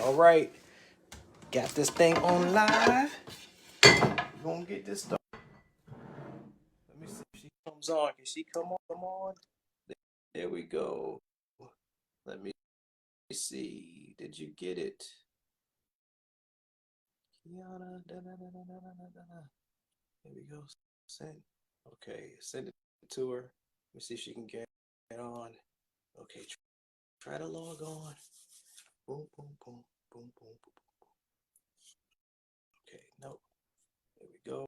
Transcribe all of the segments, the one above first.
All right. Got this thing on live. We're gonna get this started. Let me see if she comes on. Can she come on? Come on. There we go. Let me see. Did you get it? Ke'Anna. There we go. Send. Okay. Send it to her. Let me see if she can get on. Okay. Try to log on. Boom, boom, boom, boom, boom, boom. Okay. Nope. There we go.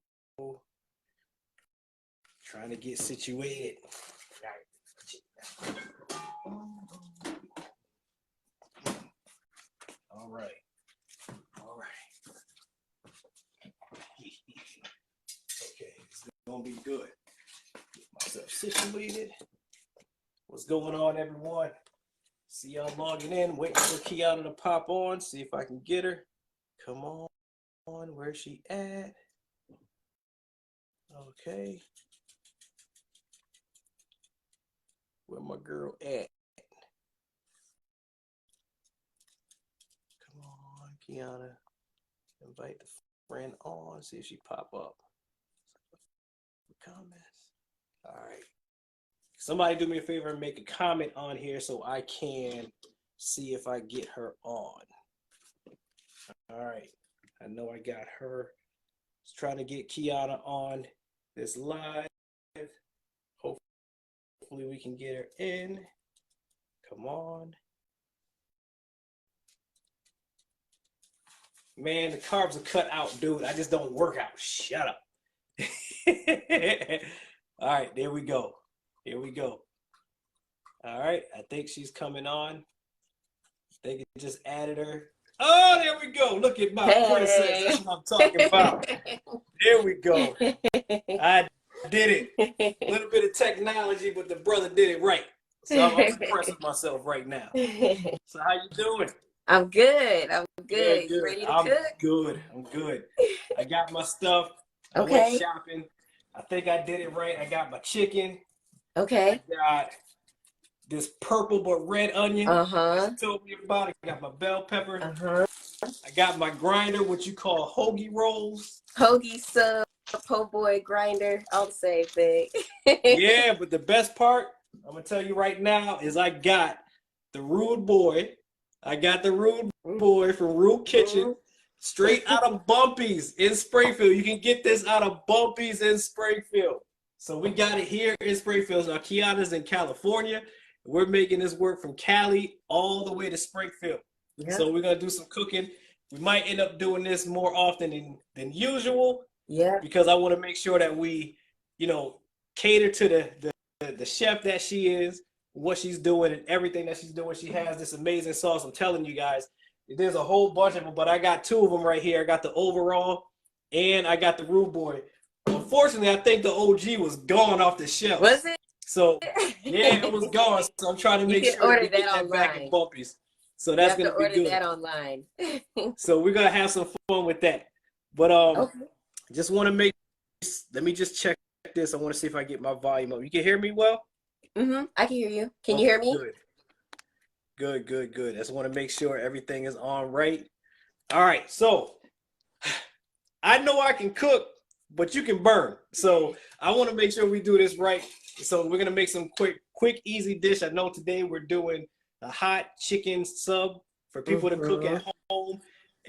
Trying to get situated. All right. All right. Okay, it's gonna be good. Get myself situated. What's going on, everyone? See y'all logging in, waiting for Ke'Anna to pop on. See if I can get her. Come on, where's she at? Okay. Where my girl at? Come on, Ke'Anna. Invite the friend on. See if she pop up. Comments. All right. Somebody do me a favor and make a comment on here so I can see if I get her on. All right. I know I got her. Just trying to get Ke'Anna on this live. Hopefully we can get her in. Come on. Man, the carbs are cut out, dude. I just don't work out. Shut up. All right, there we go. Here we go. All right, I think she's coming on. I think it just added her. Oh, there we go. Look at my princess. That's what I'm talking about. There we go. I did it. A little bit of technology, but the brother did it right. So I'm impressed with myself right now. So how you doing? I'm good. I'm good. Good. You ready to cook? Good. I'm good. I got my stuff. I Okay. went shopping. I think I did it right. I got my chicken. Okay. I got this purple but red onion. Uh-huh. She told me about it. I got my bell pepper. Uh-huh. I got my grinder, what you call hoagie rolls. Hoagie sub, po' boy grinder, all the same thing. Yeah, but the best part, I'm gonna tell you right now, is I got the Rude Boy. I got the Rude Boy from Rude Kitchen, straight out of Bumpy's in Springfield. You can get this out of Bumpy's in Springfield. So we got it here in Springfield. Now Ke'Anna's in California. We're making this work from Cali all the way to Springfield. Yep. So we're gonna do some cooking. We might end up doing this more often than usual. Yeah. Because I want to make sure that we, cater to the chef that she is, what she's doing, and everything that she's doing. She has this amazing sauce. I'm telling you guys, there's a whole bunch of them, but I got two of them right here. I got the overall, and I got the Rude Boy. Unfortunately, I think the OG was gone off the shelf. Was it? So yeah, it was gone. So I'm trying to make sure we get that back at Bumpy's. So that's gonna be good. Order that online. So we're gonna have some fun with that. But okay. Just want to let me just check this. I want to see if I get my volume up. You can hear me well? Mm-hmm. I can hear you. Can you hear me? Good. I just want to make sure everything is on right. All right. So I know I can cook, but you can burn. So I want to make sure we do this right. So we're gonna make some quick, easy dish. I know today we're doing a hot chicken sub for people to cook at home.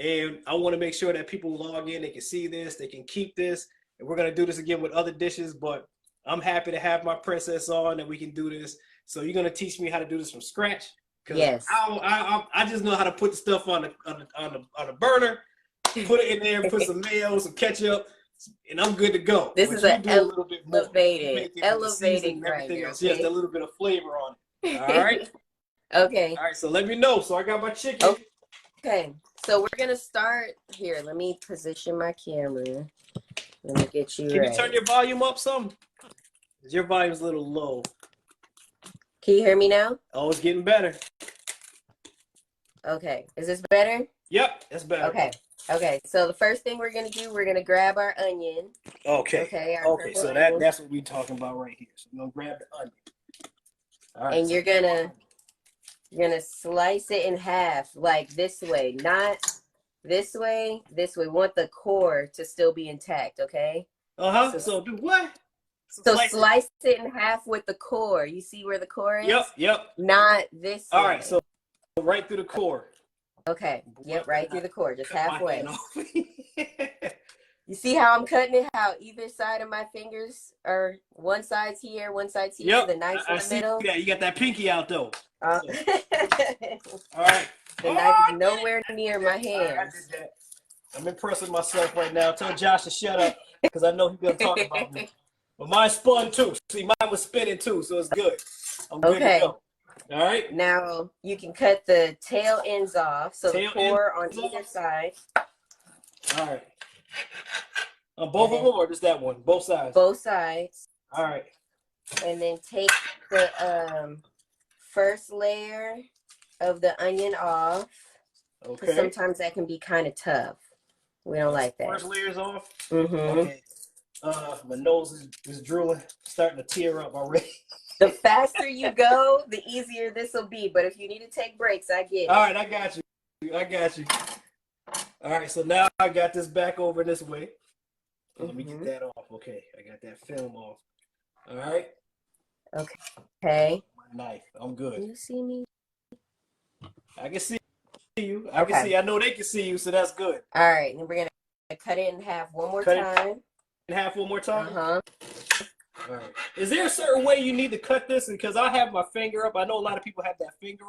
And I want to make sure that people log in, they can see this, they can keep this. And we're going to do this again with other dishes, but I'm happy to have my princess on and we can do this. So you're going to teach me how to do this from scratch? Yes. I just know how to put the stuff on the burner, put it in there, put some mayo, some ketchup, and I'm good to go. This is an elevated grinder. Else. Yes, a little bit of flavor on it. All right. Okay. All right, so let me know. So I got my chicken. Okay. So we're going to start here. Let me position my camera. Let me get you Can ready. you turn your volume up some? Your volume's a little low. Can you hear me now? Oh, it's getting better. Okay. Is this better? Yep, that's better. Okay. So the first thing we're going to do, we're going to grab our onion. Okay. So that's what we're talking about right here. So we're going to grab the onion. All right. And you're going to You're gonna slice it in half, like this way, not this way, this way. We want the core to still be intact, okay? So do what? So slice it in half with the core. You see where the core is? Yep. Not this way. All right, so right through the core. Okay. Yep, right through the core, just halfway. You see how I'm cutting it? How either side of my fingers are one side's here, one side's here. Yep, the knife's in the middle. Yeah, you got that pinky out though. All right. The knife is nowhere near my hands. I did that. I'm impressing myself right now. Tell Josh to shut up because I know he's gonna talk about me. But mine spun too. See, mine was spinning too, so it's good. I'm good to go. All right. Now you can cut the tail ends off. So the core on either side. All right. On both of them or just that one? Both sides? Both sides. All right. And then take the first layer of the onion off. Okay. Sometimes that can be kind of tough. We don't like that. First layer's off? Mm-hmm. Okay. My nose is drooling, starting to tear up already. The faster you go, the easier this will be. But if you need to take breaks, I get it. All right, I got you. All right, so now I got this back over this way. Let me get that off. Okay, I got that film off. All right. Okay. My knife. I'm good. Can you see me? I can see you. I can see. I know they can see you, so that's good. All right, and we're gonna cut it in half one more time. In half one more time. All right. Is there a certain way you need to cut this? Because I have my finger up. I know a lot of people have that finger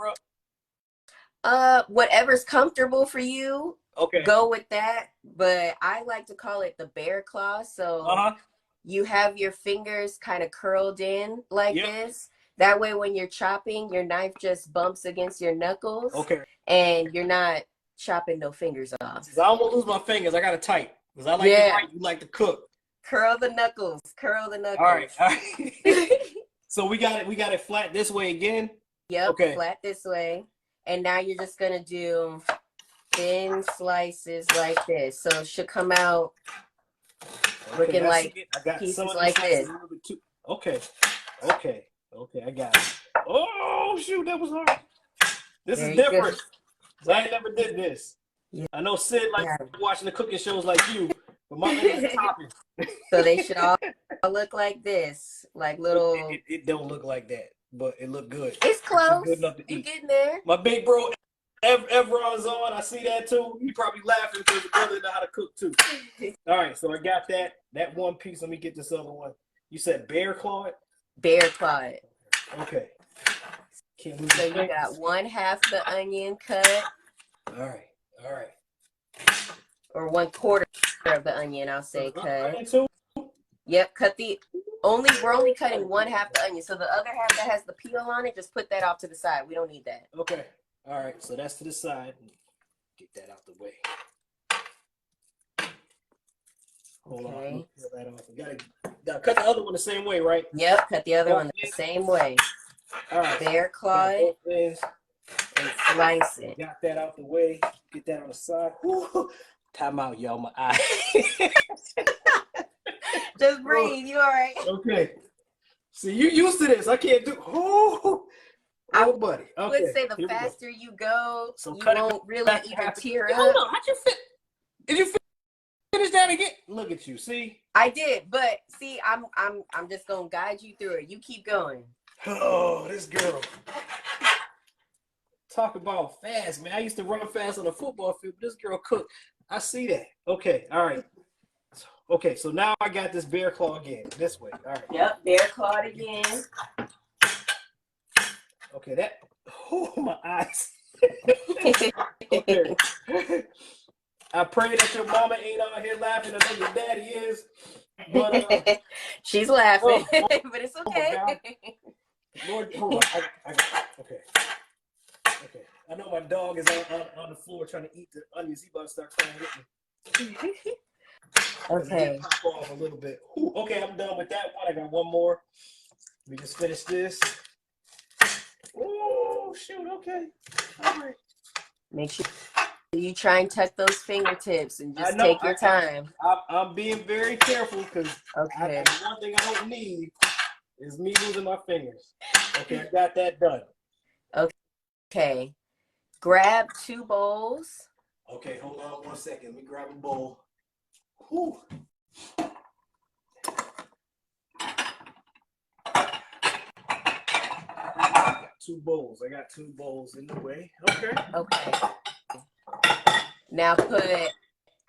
up. Whatever's comfortable for you. Okay. Go with that. But I like to call it the bear claw. So you have your fingers kind of curled in like this. That way when you're chopping, your knife just bumps against your knuckles. Okay. And you're not chopping no fingers off. I don't want to lose my fingers. I got to type. Because I like to write, you like to cook. Curl the knuckles. Curl the knuckles. All right. So we got it flat this way again? Yep, flat this way. And now you're just going to do thin slices like this. So it should come out looking like pieces like this. Okay, I got it. Oh, shoot, that was hard. This is different. I ain't never did this. Yeah. I know Sid likes watching the cooking shows like you, but my fingers are chopping. So they should all look like this, like little. It don't look like that, but it look good. It's close. It's good enough to eat. You're getting there. My big bro, Evron's on. I see that too. He probably laughing because the brother know how to cook too. All right, so I got that one piece. Let me get this other one. You said bear claw it? Bear claw it. Okay. So you got one half the onion cut. All right. Or 1/4 of the onion, I'll say cut. Too? Yep, we're only cutting one half the onion. So the other half that has the peel on it, just put that off to the side. We don't need that. Okay. All right, so that's to the side. Get that out the way. Hold on. Peel that off. You gotta cut the other one the same way, right? Yep, cut the other one the same way. All right. Bear claw it and slice it. Got that out the way. Get that on the side. Woo. Time out, y'all. My eye. Just breathe. You all right? Okay. See, you used to this. I can't do. Buddy. Okay. I would say the faster you go, you won't really even tear up. Hold on. Did you finish that again? Look at you. See. I did, but see, I'm just gonna guide you through it. You keep going. Oh, this girl. Talk about fast, man. I used to run fast on a football field. This girl cooked. I see that. Okay, all right. Okay, so now I got this bear claw again. This way. All right. Yep, bear claw it again. Okay, that. Oh, my eyes. Okay. I pray that your mama ain't out here laughing. I know your daddy is. But, she's laughing, but it's okay. Lord, hold on. Okay. Okay. I know my dog is on the floor trying to eat the onions. He about to start crying with me. Okay. Pop off a little bit. Ooh, okay, I'm done with that one. I got one more. Let me just finish this. Oh, shoot. Okay. All right. Make sure you try and tuck those fingertips and just take your time. I'm being very careful because okay. One thing I don't need is me losing my fingers. Okay, I got that done. Okay. Okay. Grab 2 bowls. Okay, hold on 1 second. Let me grab a bowl. Whew. 2 bowls. I got 2 bowls in the way. Okay. Okay. Now put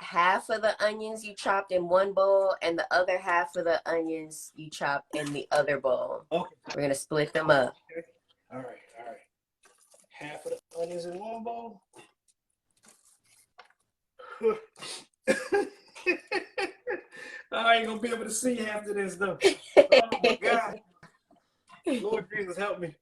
half of the onions you chopped in one bowl and the other half of the onions you chopped in the other bowl. Okay. We're gonna split them up. Okay. All right. Half of the onions in one bowl. I ain't gonna be able to see half of this though. Oh my God. Lord Jesus, help me.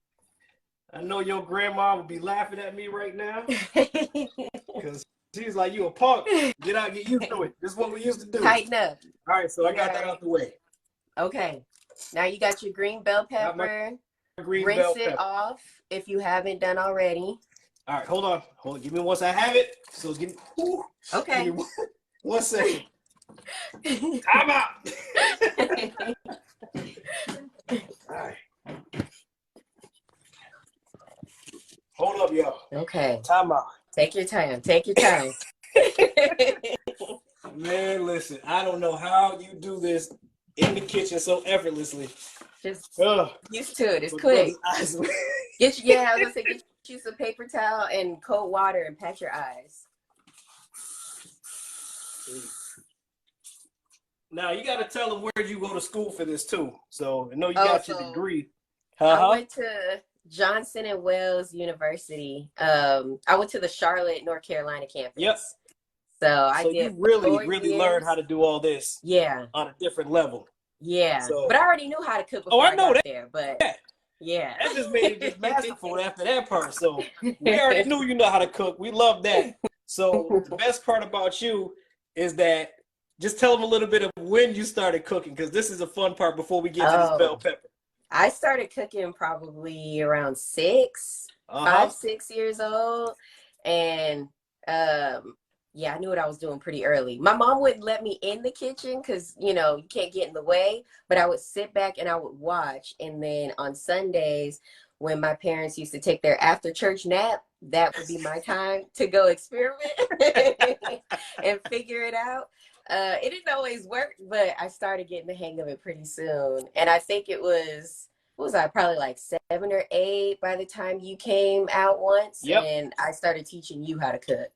I know your grandma would be laughing at me right now because she's like, you a punk. Get out, get used to it. This is what we used to do. Tighten up. All right, so I got that out the way. Okay. Now you got your green bell pepper. Rinse it off if you haven't done already. All right, hold on. Give me once I have it. So give me, okay. Give me 1 second. Time out. All right. Hold up, y'all. Okay. Time out. Take your time. Take your time. Man, listen, I don't know how you do this in the kitchen so effortlessly. Just used to it. It's quick. I was gonna say, get you some paper towel and cold water and pat your eyes. Now you got to tell them where you go to school for this too. So I know you got your degree. I went to Johnson and Wales University. I went to the Charlotte, North Carolina campus. Yep. So you really learned how to do all this. Yeah. On a different level. Yeah. But I already knew how to cook before I got there. But yeah. That just made it just masterful after that part. So we already knew you know how to cook. We love that. So the best part about you is that just tell them a little bit of when you started cooking, because this is a fun part before we get to this bell pepper. I started cooking probably around 5, 6 years old. And yeah, I knew what I was doing pretty early. My mom wouldn't let me in the kitchen because, you can't get in the way. But I would sit back and I would watch. And then on Sundays, when my parents used to take their after church nap, that would be my time to go experiment and figure it out. It didn't always work, but I started getting the hang of it pretty soon. And I think it was, probably like 7 or 8 by the time you came out once. Yep. And I started teaching you how to cook.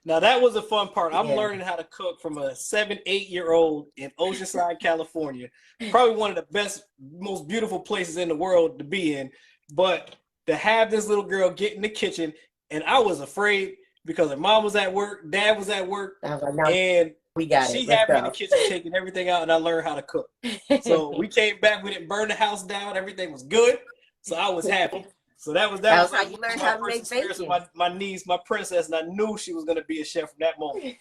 Now that was a fun part. I'm learning how to cook from a 7, 8-year-old in Oceanside, California. Probably one of the best, most beautiful places in the world to be in. But to have this little girl get in the kitchen, and I was afraid because her mom was at work, dad was at work, and she had me in the kitchen taking everything out, and I learned how to cook. So we came back, we didn't burn the house down, everything was good. So I was happy. So that was how you learned how to make bacon. My niece, my princess, and I knew she was going to be a chef from that moment.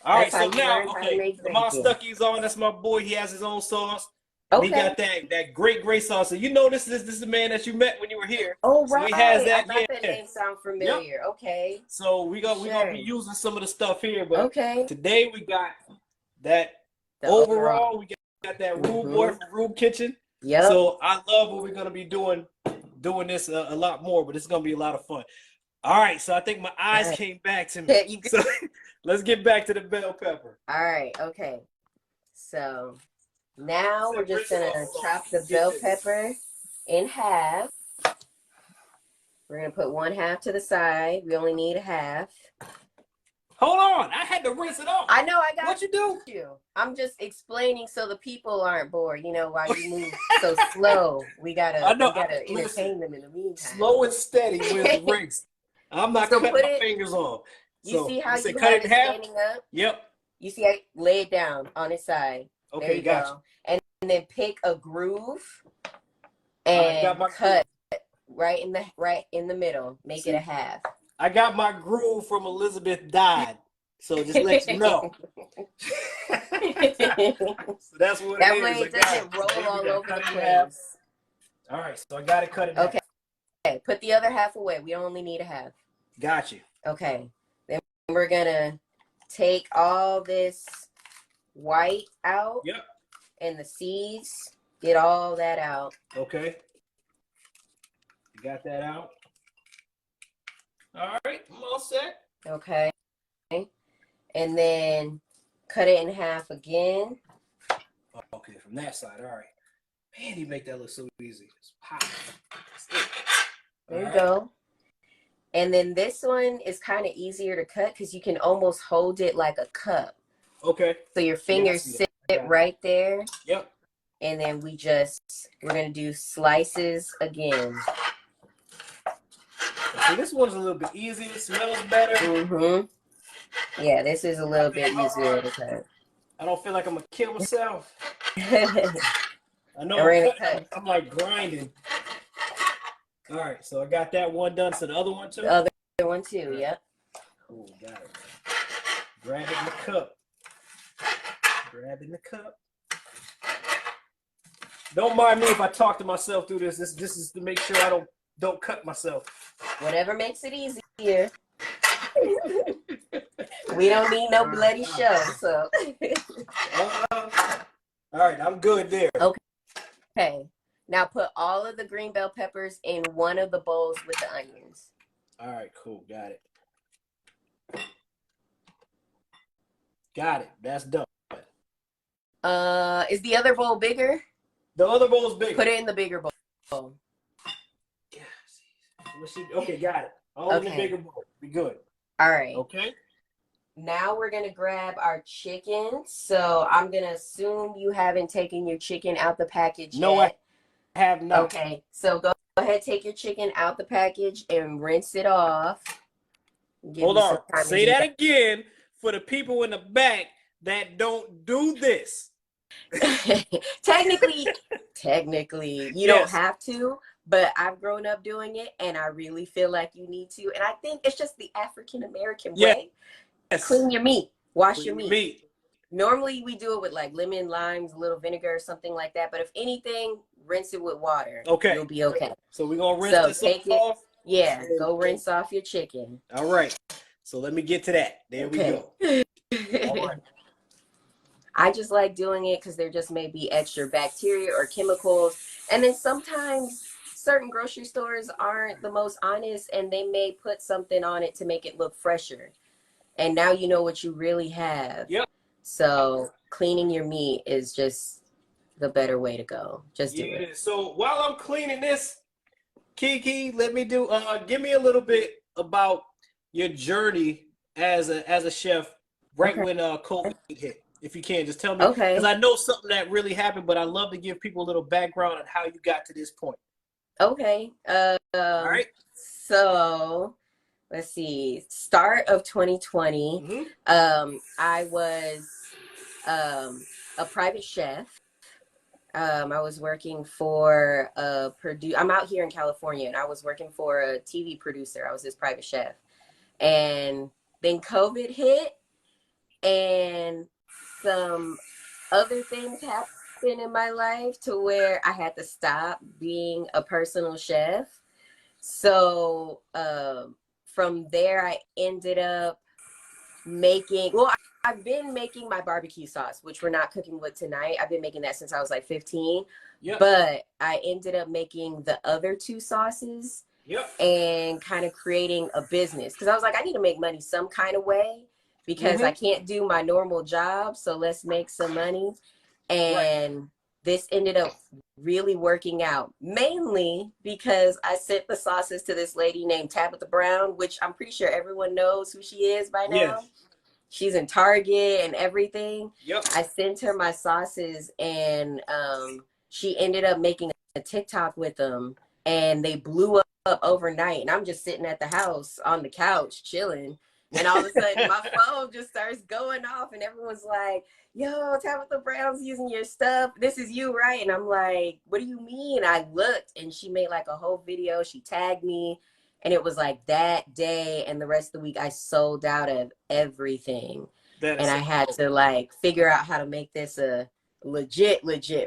All right, so now, the Stucky's on. That's my boy. He has his own sauce. Okay. He got that great sauce. So this is the man that you met when you were here. Oh, right. So he has that. I thought that name sound familiar. Yep. Okay. So we're gonna be using some of the stuff here, but today we got that overall. We got that Rude Boy from Rude Kitchen. Yeah. So I love what we're gonna be doing this a lot more, but it's gonna be a lot of fun. All right, so I think my eyes came back to me. So let's get back to the bell pepper. All right, okay. So now we're just gonna chop the bell pepper in half. We're gonna put 1/2 to the side. We only need 1/2. Hold on, I had to rinse it off. I know, I got what you do. I'm just explaining so the people aren't bored. While you move so slow, we gotta entertain them in the meantime. Slow and steady with the rinse. I'm not cutting my fingers off. You see how you have it standing up? Yep. You see, I lay it down on its side. Okay, there you go. And then pick a groove and cut right in the middle. Make it 1/2. I got my groove from Elizabeth Dodd, so just let you know. So that's what that way it doesn't roll all over the place. All right, so I got to cut it. Okay. Okay, put the other 1/2 away. We only need 1/2. Got you. Okay, then we're gonna take all this white out. Yep. And the seeds. Get all that out. Okay. You got that out. All right, I'm all set. Okay. And then cut it in half again. Okay, from that side. All right. Man, you make that look so easy. Just pop. There you go. And then this one is kind of easier to cut because you can almost hold it like a cup. Okay. So your fingers sit right there. Yep. And then we're going to do slices again. See, this one's a little bit easier. It smells better. Mm-hmm. Yeah, this is a little bit easier to cut. I don't feel like I'm going to kill myself. I know I'm like grinding. All right, so I got that one done. So the other one too? The other one too, yep. Cool, got it. Grab it in the cup. Grab in the cup. Don't mind me if I talk to myself through this. This is to make sure I don't cut myself. Whatever makes it easier. We don't need no bloody show, so. All right, I'm good there. Okay. Now put all of the green bell peppers in one of the bowls with the onions. All right, cool. Got it. Got it. That's done. Is the other bowl bigger? The other bowl's bigger. Put it in the bigger bowl. Okay, got it. All in the bigger bowl. Be good. All right. Okay. Now we're going to grab our chicken. So I'm going to assume you haven't taken your chicken out the package yet. No, I have not. Okay, so go ahead, take your chicken out the package and rinse it off. Hold on. Say that again for the people in the back that don't do this. Technically, you don't have to, but I've grown up doing it, and I really feel like you need to. And I think it's just the African American way. Yes. Clean your meat. Wash your meat. Normally, we do it with like lemon, limes, a little vinegar, or something like that. But if anything, rinse it with water. Okay. You'll be okay. So we're going to rinse this off? Yeah, go rinse off your chicken. All right. So let me get to that. There we go. All right. I just like doing it because there just may be extra bacteria or chemicals. And then sometimes certain grocery stores aren't the most honest, and they may put something on it to make it look fresher. And now you know what you really have. Yep. So cleaning your meat is just the better way to go. Just do it. So while I'm cleaning this, Kiki, let me give me a little bit about your journey as a chef when COVID hit. If you can, just tell me. Okay. Because I know something that really happened, but I love to give people a little background on how you got to this point. Okay. All right. So let's see. Start of 2020. I was a private chef. I was working for I'm out here in California, and I was working for a TV producer. I was his private chef. And then COVID hit, and some other things happened in my life to where I had to stop being a personal chef. So from there, I ended up I've been making my barbecue sauce, which we're not cooking with tonight. I've been making that since I was like 15. Yep. But I ended up making the other two sauces. Yep. And kind of creating a business, because I was like, I need to make money some kind of way, because I can't do my normal job. So let's make some money. And this ended up really working out, mainly because I sent the sauces to this lady named Tabitha Brown, which I'm pretty sure everyone knows who she is by now. Yes. She's in Target and everything. Yep. I sent her my sauces, and she ended up making a TikTok with them, and they blew up overnight. And I'm just sitting at the house on the couch chilling. And all of a sudden, my phone just starts going off, and everyone's like, yo, Tabitha Brown's using your stuff. This is you, right? And I'm like, what do you mean? I looked, and she made like a whole video. She tagged me, and it was like that day and the rest of the week, I sold out of everything. And I had to like figure out how to make this a legit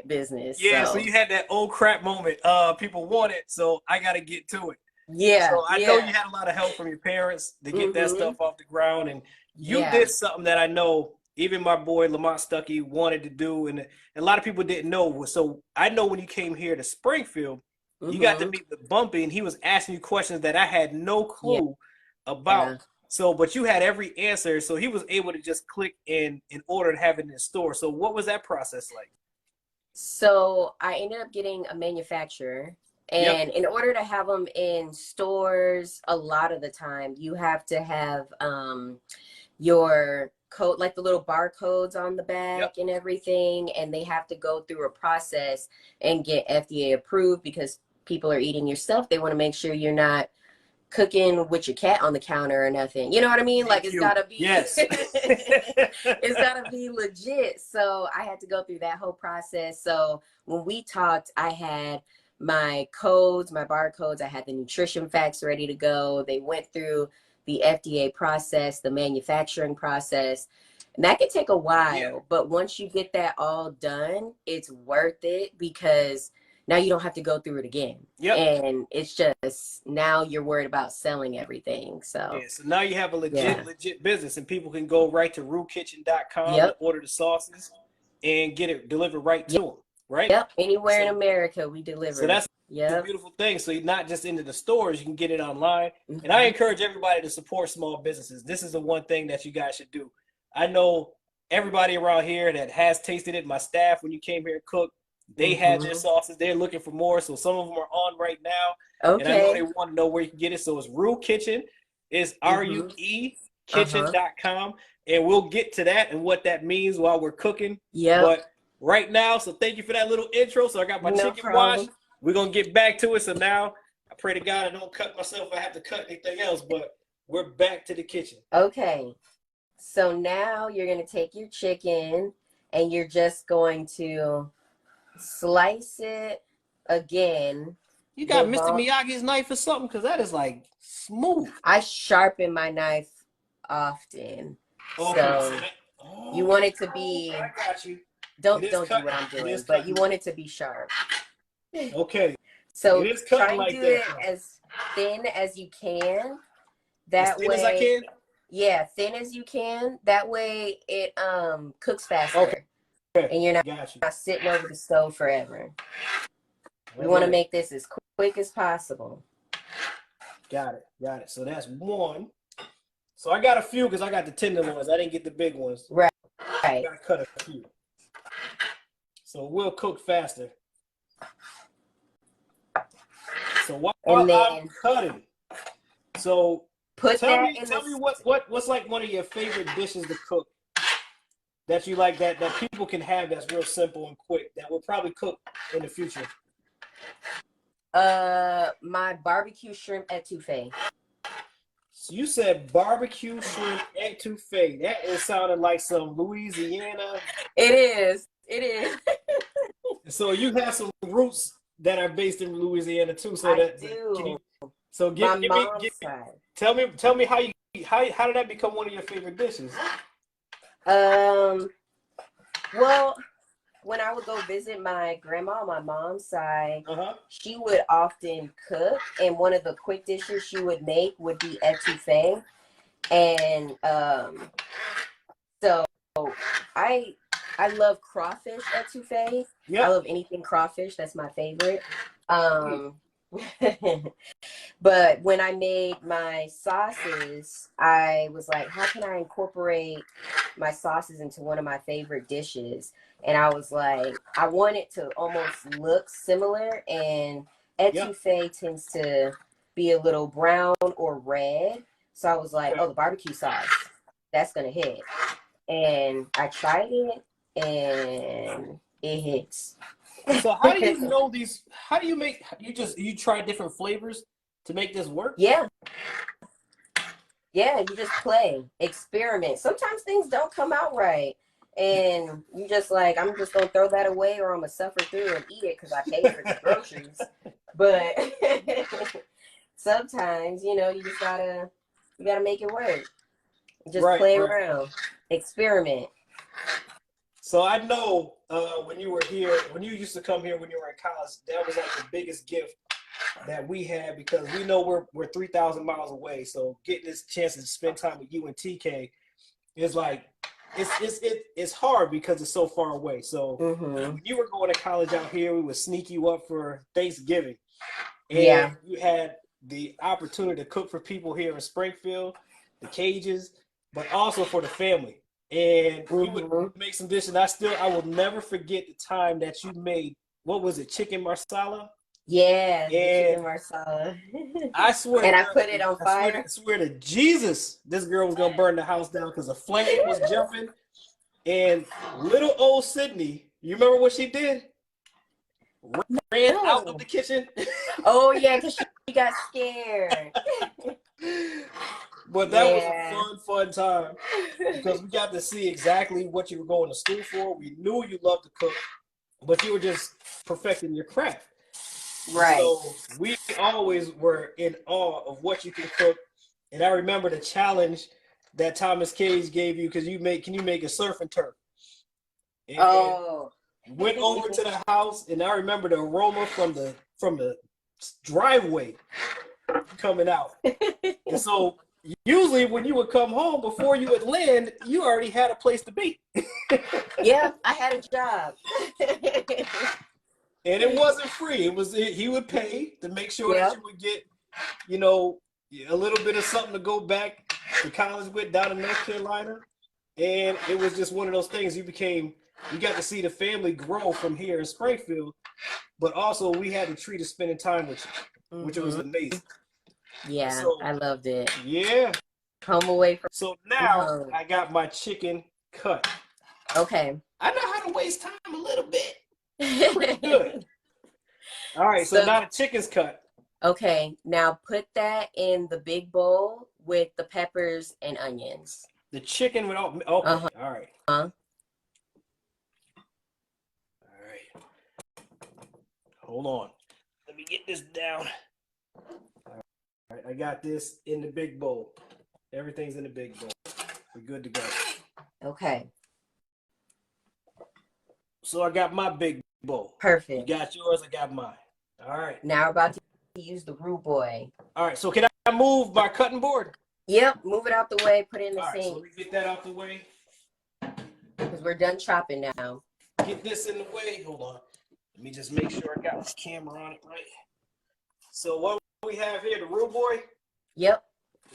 business. Yeah, so you had that old crap moment. People want it, so I got to get to it. Yeah. So I know you had a lot of help from your parents to get that stuff off the ground, and you did something that I know even my boy Lamont Stuckey wanted to do, and a lot of people didn't know. So I know when you came here to Springfield, you got to meet with Bumpy, and he was asking you questions that I had no clue about. Yeah. So, but you had every answer, so he was able to just click in order and have it in the store. So, what was that process like? So I ended up getting a manufacturer. Yep. And in order to have them in stores, a lot of the time, you have to have your code, like the little barcodes on the Yep. back and everything. And they have to go through a process and get FDA approved because people are eating your stuff. They want to make sure you're not cooking with your cat on the counter or nothing. You know what I mean? Like Thank it's you. gotta be Yes. it's gotta be legit. So I had to go through that whole process. So when we talked, I had my codes, my barcodes, I had the nutrition facts ready to go. They went through the FDA process, the manufacturing process. And that could take a Yeah. while, but once you get that all done, it's worth it because now you don't have to go through it again. Yep. And it's just now you're worried about selling everything. Yeah, So so now you have a yeah. legit business, and people can go right to rookitchen.com to Yep. order the sauces and get it delivered right to Yep. them, right? Yep. Anywhere in So, America we so deliver. that's the Yep. beautiful thing. So you're not just into the stores, you can get it online. And I Hmm. encourage everybody to support small businesses. This is the one thing that you guys should do. I know everybody around here that has tasted it. My staff, when you came here and cooked, they had their Hmm. sauces. They're looking for more. So some of them are on right now. And I know they Okay. want to know where you can get it. So it's Rue Kitchen. It's Hmm. RUE Uh-huh. kitchen.com. And we'll get to that and what that means while we're cooking. Yep. But right now, so thank you for that little intro. So I got my No chicken washed. problem. We're gonna get back to it. So now I pray to God I don't cut myself if I have to cut anything else, but we're back to the kitchen. Okay. So now you're gonna take your chicken and you're just going to slice it again. You The got Mr. long Miyagi's knife or something? Because that is like smooth. I sharpen my knife often. Okay, so So that, you oh, want it to okay, be I got you. It is don't do what cutting. I'm It is doing, but you cutting. want it to be sharp. Okay, it So is try cutting and like do that. it as thin as you can. As That thin as I way, can. yeah, thin as you can. That way it cooks Okay, faster and you're got you. not sitting over the stove forever. We All want to right, make this as quick as possible. got it, got it. So that's one. So I got a few because I got the tender ones. I didn't get the big ones. Right. I gotta cut a few. So we'll cook faster. So while And I'm then cutting, so put tell that me in tell the me what's like one of your favorite dishes to cook that you like that people can have that's real simple and quick that will probably cook in the future. my barbecue shrimp etouffee. So you said barbecue shrimp etouffee. That is sounding like some Louisiana. It is. It is. So you have some roots that are based in Louisiana too. So I that can do. you? So My give me mom's side. tell me how you how did that become one of your favorite dishes? Um, well, when I would go visit my grandma on my mom's side, Uh-huh. she would often cook, and one of the quick dishes she would make would be etouffee. And so I I love crawfish etouffee. I Yep. love anything crawfish. That's my favorite. Um, but when I made my sauces, I was like, how can I incorporate my sauces into one of my favorite dishes? And I was like, I want it to almost look similar. And Yep. etouffee tends to be a little brown or red. So I was like, Okay. oh, the barbecue sauce, that's going to hit. And I tried it and it hits. So how do you know these? How do you make? You try different flavors to make this work? Yeah. Yeah, you just play, experiment. Sometimes things don't come out right. And you just like, I'm just gonna throw that away or I'm gonna suffer through and eat it because I paid for the groceries. But sometimes, you gotta make it work. Just Right. play Right. around, experiment. So I know when you were here, when you used to come here when you were in college, that was like the biggest gift that we had because we know we're 3,000 miles away. So getting this chance to spend time with you and TK is like it's hard because it's so far away. So Mm-hmm. when you were going to college out here, we would sneak you up for Thanksgiving, and Yeah. you had the opportunity to cook for people here in Springfield, the Cages, but also for the family. And we would make some dishes. I will never forget the time that you made, what was it, chicken marsala? Yeah, the And chicken marsala. I swear, And I put it on fire. I swear to Jesus, this girl was gonna burn the house down because the flame was jumping. And little old Sydney, you remember what she did? Ran out of the kitchen. Oh yeah, because she got scared. But that was a fun time because we got to see exactly what you were going to school for. We knew you loved to cook, but you were just perfecting your craft. Right. So we always were in awe of what you can cook. And I remember the challenge that Thomas Cage gave you because can you make a surf and turf? And went over to the house, and I remember the aroma from the driveway coming out. And so usually when you would come home before you would land, you already had a place to be. Yeah, I had a job. And it wasn't free. He would pay to make sure that you would get, a little bit of something to go back to college with down in North Carolina. And it was just one of those things. You got to see the family grow from here in Springfield, but also we had the treat of spending time with you, which was amazing. Yeah, so, I loved it. Yeah. Home away from So now home. I got my chicken cut. Okay. I know how to waste time a little bit. Pretty good. All right, so now the chicken's cut. Okay, now put that in the big bowl with the peppers and onions. The chicken without, okay, all right. All right. Hold on. Let me get this down. All right, I got this in the big bowl. Everything's in the big bowl. We're good to go. Okay. So I got my big bowl. Perfect. You got yours, I got mine. All right. Now we're about to use the roux boy. All right, so can I move my cutting board? Yep, move it out the way, put it in the sink. So let me get that out the way. Because we're done chopping now. Get this in the way. Hold on. Let me just make sure I got my camera on it right. So what we have here, the roux boy? Yep.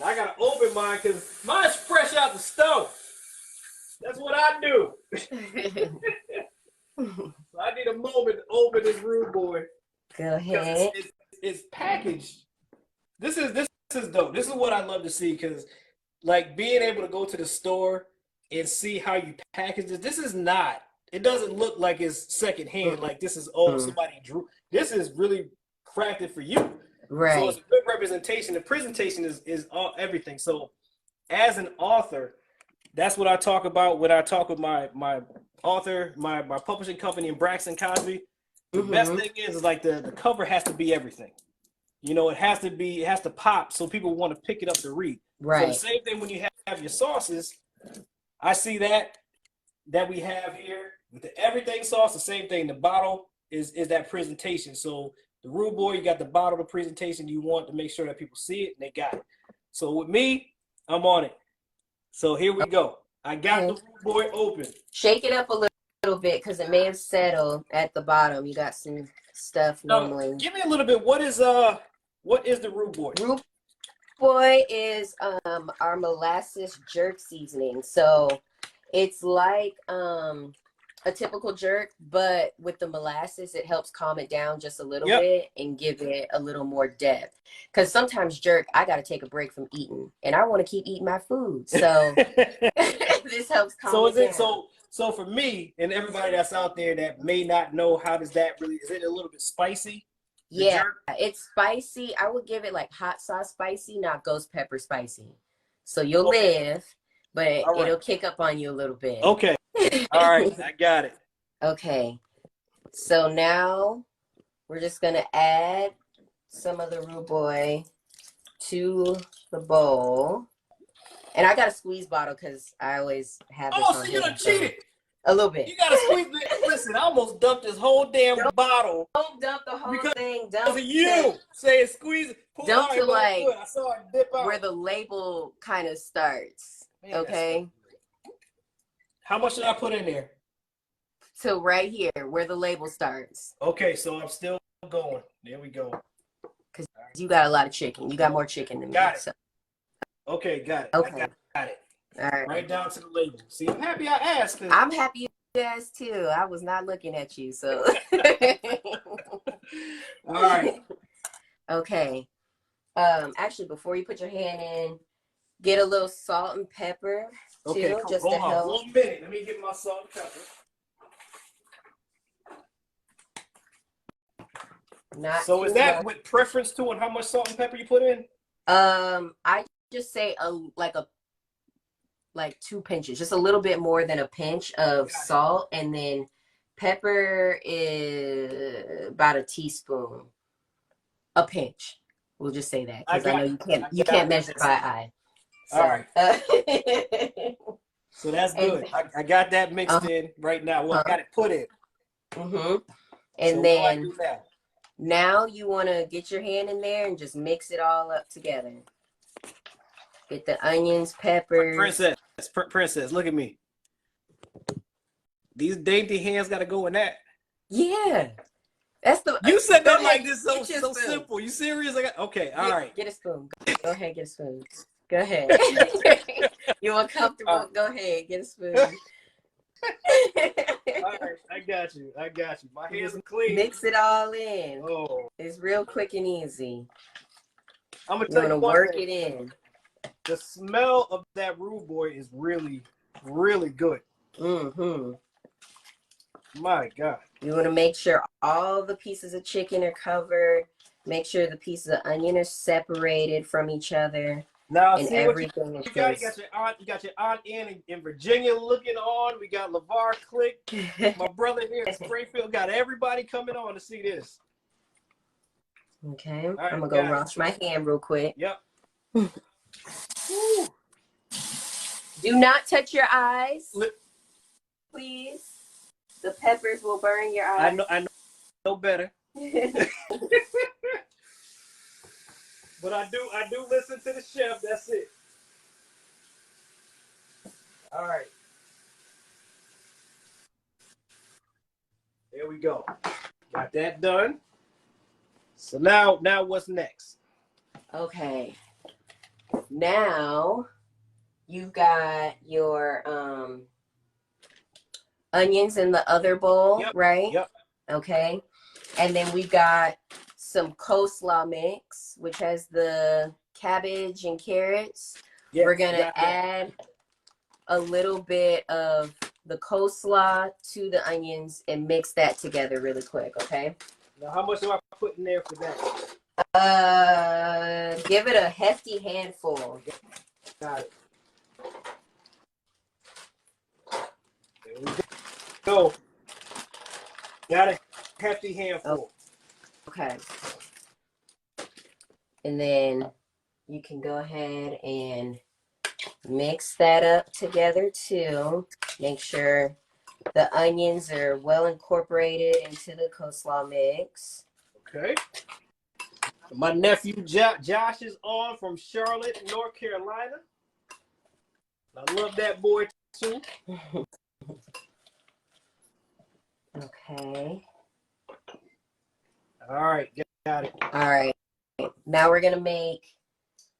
Now I gotta open mine because mine's fresh out the stove. That's what I do. So I need a moment to open this roux boy. Go ahead. It's packaged. This is dope. This is what I love to see because, like, being able to go to the store and see how you package this. This is not. It doesn't look like it's secondhand. Like this is somebody drew. This is really crafted for you. Right. So it's a good representation. The presentation is all everything. So as an author, that's what I talk about when I talk with my author, my publishing company in Braxton Cosby. The best thing is like the cover has to be everything. It has to pop so people want to pick it up to read. Right. So the same thing when you have your sauces, I see that we have here with the everything sauce, the same thing. The bottle is that presentation. So the roux boy, you got the bottle of the presentation. You want to make sure that people see it and they got it. So with me, I'm on it. So here we go. I got the roux boy open. Shake it up a little bit because it may have settled at the bottom. You got some stuff normally. Give me a little bit. What is the roux boy? Roux boy is our molasses jerk seasoning. So it's like a typical jerk, but with the molasses, it helps calm it down just a little bit and give it a little more depth. Because sometimes jerk, I got to take a break from eating, and I want to keep eating my food. So this helps calm it down. So for me and everybody that's out there that may not know, is it a little bit spicy? Yeah, it's spicy. I would give it like hot sauce spicy, not ghost pepper spicy. So you'll live, but it'll kick up on you a little bit. Okay. All right, I got it. Okay. So now we're just going to add some of the roux boy to the bowl. And I got a squeeze bottle because I always have this on so you done hand, cheated. A little bit. You got to squeeze it. Listen, I almost dumped this whole damn bottle. Don't dump the whole thing. Because of you saying squeeze it. Dump to like I saw it dip out. where the label kind of starts. Man, okay. How much should I put in there? So right here, where the label starts. Okay, so I'm still going. There we go. because you got a lot of chicken. You got more chicken than me. Got it. So. Okay, got it. Okay. Got it. All right. Right down to the label. See, I'm happy I asked. I'm happy you asked too. I was not looking at you, so. All right. Okay. Actually, before you put your hand in, get a little salt and pepper too, Okay, cool. just Hold to on help. 1 minute. Let me get my salt and pepper. Not so is that with preference to and how much salt and pepper you put in? I just say like 2 pinches, just a little bit more than a pinch of salt, and then pepper is about a teaspoon, a pinch. We'll just say that because I know you can't measure by eye. So, all right. So that's good. I got that mixed in right now. Well, I got it put in. And so then now you want to get your hand in there and just mix it all up together. Get the onions, peppers. Princess, look at me. These dainty hands got to go in that. Yeah. That's the. You said that like this so simple. You serious? Okay, all right. Get a spoon. Go ahead, get a spoon. Go ahead. You uncomfortable? Go ahead, get a spoon. All right, I got you. My hands are clean. Mix it all in. Oh, it's real quick and easy. I'm gonna tell you work it in. The smell of that rude boy is really, really good. My God. You want to make sure all the pieces of chicken are covered. Make sure the pieces of onion are separated from each other. Now, and see everything what you got. You got your aunt in Virginia looking on. We got LeVar Click. My brother here in Springfield got everybody coming on to see this. Okay, right, I'm gonna go wash my hand real quick. Yep. Do not touch your eyes, please. The peppers will burn your eyes. I know better. But I do listen to the chef. That's it. All right. There we go. Got that done. So now what's next? Okay. Now you've got your onions in the other bowl, right? Yep. Okay. And then we've got some coleslaw mix, which has the cabbage and carrots. Yep, we're going to add a little bit of the coleslaw to the onions and mix that together really quick, okay? Now, how much do I put in there for that? Give it a hefty handful. Got it. There we go. Got a hefty handful. Okay. And then you can go ahead and mix that up together too. Make sure the onions are well incorporated into the coleslaw mix. Okay. My nephew Josh is on from Charlotte, North Carolina. I love that boy too. Okay. All right, got it. All right. Now we're going to make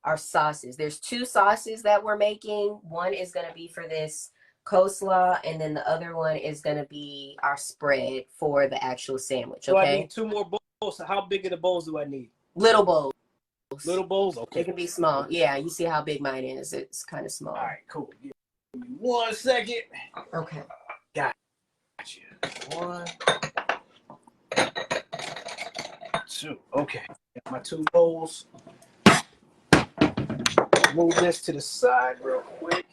our sauces. There's 2 sauces that we're making. One is going to be for this coleslaw, and then the other one is going to be our spread for the actual sandwich. Okay. So I need 2 more bowls. So how big of the bowls do I need? Little bowls. Little bowls? Okay. It can be small. Yeah, you see how big mine is. It's kind of small. All right, cool. Give me 1 second. Okay. Got you. 1, 2. Okay. Got my 2 bowls. Move this to the side real quick.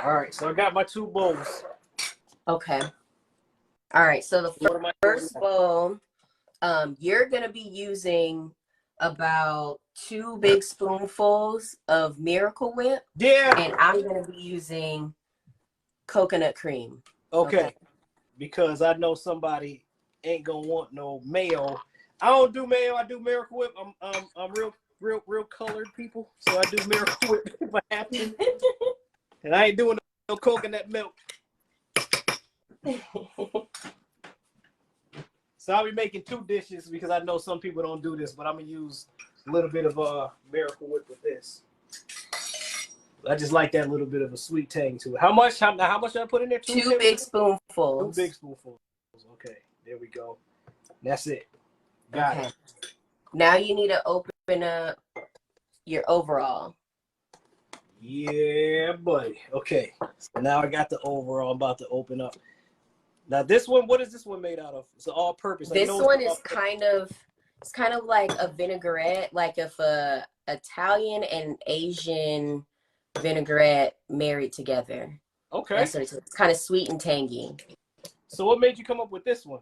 All right, so I got my 2 bowls. Okay. All right, so the first bowl, you're going to be using about 2 big spoonfuls of Miracle Whip. Yeah. And I'm going to be using coconut cream. Okay. Because I know somebody ain't going to want no mayo. I don't do mayo. I do Miracle Whip. I'm real colored people, so I do Miracle Whip if I have to. And I ain't doing no coconut milk. So I'll be making 2 dishes because I know some people don't do this, but I'm gonna use a little bit of Miracle Whip with this. I just like that little bit of a sweet tang to it. How much? How much did I put in there? 2 big spoonfuls. 2 big spoonfuls. Okay, there we go. That's it. Got it. Now you need to open up your overall. Yeah, buddy. Okay, so now I got the overall. I'm about to open up. Now this one, what is this one made out of? It's all-purpose. This one is kind of like a vinaigrette, like if a Italian and Asian vinaigrette married together. Okay. It's kind of sweet and tangy. So what made you come up with this one?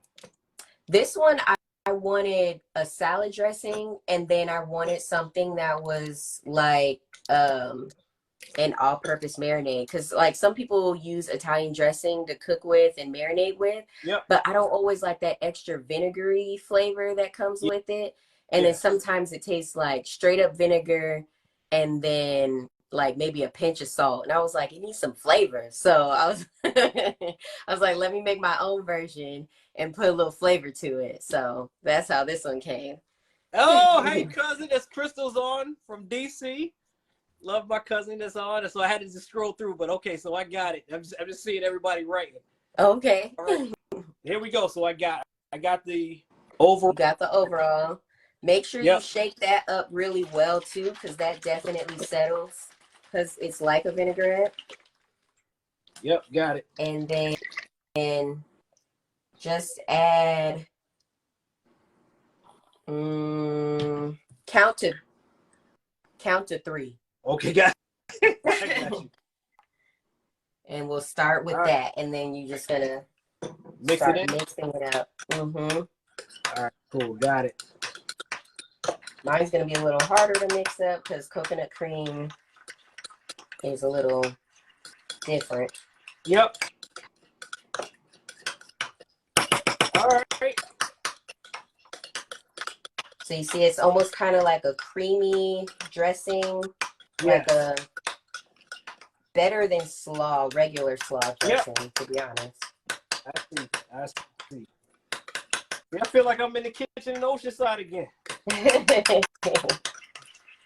This one, I wanted a salad dressing, and then I wanted something that was like an all-purpose marinade, because like some people use Italian dressing to cook with and marinate with. Yep. But I don't always like that extra vinegary flavor that comes with it. And then sometimes it tastes like straight up vinegar and then like maybe a pinch of salt. And I was like, it needs some flavor. So I was I was like, let me make my own version and put a little flavor to it. So that's how this one came. Oh, hey cousin, that's Crystal's on from DC. Love my cousin that's on. So I had to just scroll through, but okay, so I got it. I'm just seeing everybody writing. Okay. All right. Here we go. So I got the overall. You got the overall. Make sure you shake that up really well too, because that definitely settles, because it's like a vinaigrette. Yep, got it. And then just add count to 3. Okay, got it. I got you. And we'll start with that, and then you're just gonna start mixing it up. All right, cool, got it. Mine's gonna be a little harder to mix up because coconut cream is a little different. Yep. All right. So you see, it's almost kind of like a creamy dressing, like a better than slaw, regular slaw dressing, to be honest. I see. Yeah, I feel like I'm in the kitchen in Oceanside again.